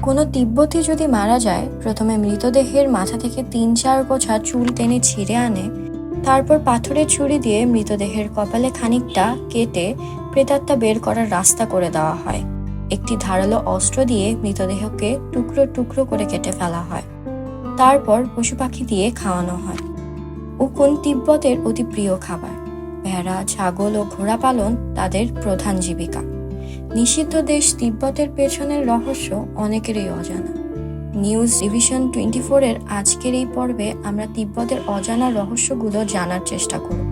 কোনো তিব্বতী যদি মারা যায়, প্রথমে মৃতদেহের মাথা থেকে ৩-৪ গোছা চুল টেনে ছিঁড়ে আনে, তারপর পাথরের ছুরি দিয়ে মৃতদেহের কপালে খানিকটা কেটে প্রেতাত্মা বের করার রাস্তা করে দেওয়া হয়। একটি ধারালো অস্ত্র দিয়ে মৃতদেহকে টুকরো টুকরো করে কেটে ফেলা হয়। তারপর পশু পাখি দিয়ে খাওয়ানো হয়। উকুন তিব্বতের অতি প্রিয় খাবার। ভেড়া, ছাগল ও ঘোড়া পালন তাদের প্রধান জীবিকা। নিষিদ্ধ দেশ তিব্বতের পেছনের রহস্য অনেকেরই অজানা। নিউজ ডিভিশন 24-এর আজকের এই পর্বে আমরা তিব্বতের অজানা রহস্যগুলো জানার চেষ্টা করব।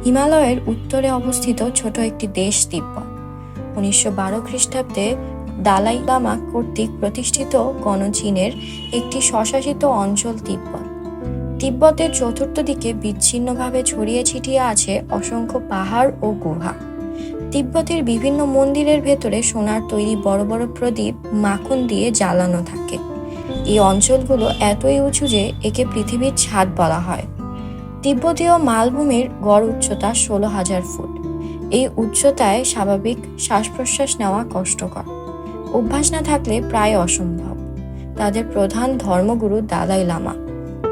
হিমালয়ের উত্তরে অবস্থিত ছোট একটি দেশ তিব্বত। 1912 খ্রিস্টাব্দে দালাই লামা কর্তৃক প্রতিষ্ঠিত গণচীনের একটি স্বশাসিত অঞ্চল তিব্বত। তিব্বতের চতুর্থ দিকে বিচ্ছিন্নভাবে ছড়িয়ে ছিটিয়ে আছে অসংখ্য পাহাড় ও গুহা। তিব্বতের বিভিন্ন মন্দিরের ভেতরে সোনার তৈরি বড় বড় প্রদীপ মাখন দিয়ে জ্বালানো থাকে। এই অঞ্চলগুলো এতই উঁচু যে একে পৃথিবীর ছাদ বলা হয়। তিব্বতীয় মালভূমির গড় উচ্চতা 16,000 ফুট। এই উচ্চতায় স্বাভাবিক শ্বাস প্রশ্বাস নেওয়া কষ্টকর, অভ্যাস না থাকলে প্রায় অসম্ভব। তাদের প্রধান ধর্মগুরু দালাই লামা।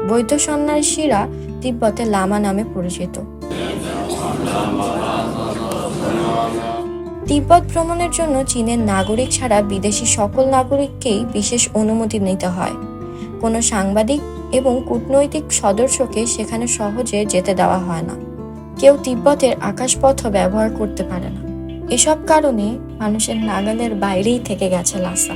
বৌদ্ধ সন্ন্যাসীরা তিব্বতে লামা নামে পরিচিত। তিব্বত ভ্রমণের জন্য চীনের নাগরিক ছাড়া বিদেশি সকল নাগরিককেই বিশেষ অনুমতি নিতে হয়। কোনো সাংবাদিক এবং কূটনৈতিক সদস্যকে সেখানে সহজে যেতে দেওয়া হয় না। কেউ তিব্বতের আকাশপথ ব্যবহার করতে পারে না। এসব কারণে মানুষের নাগালের বাইরেই থেকে গেছে লাসা।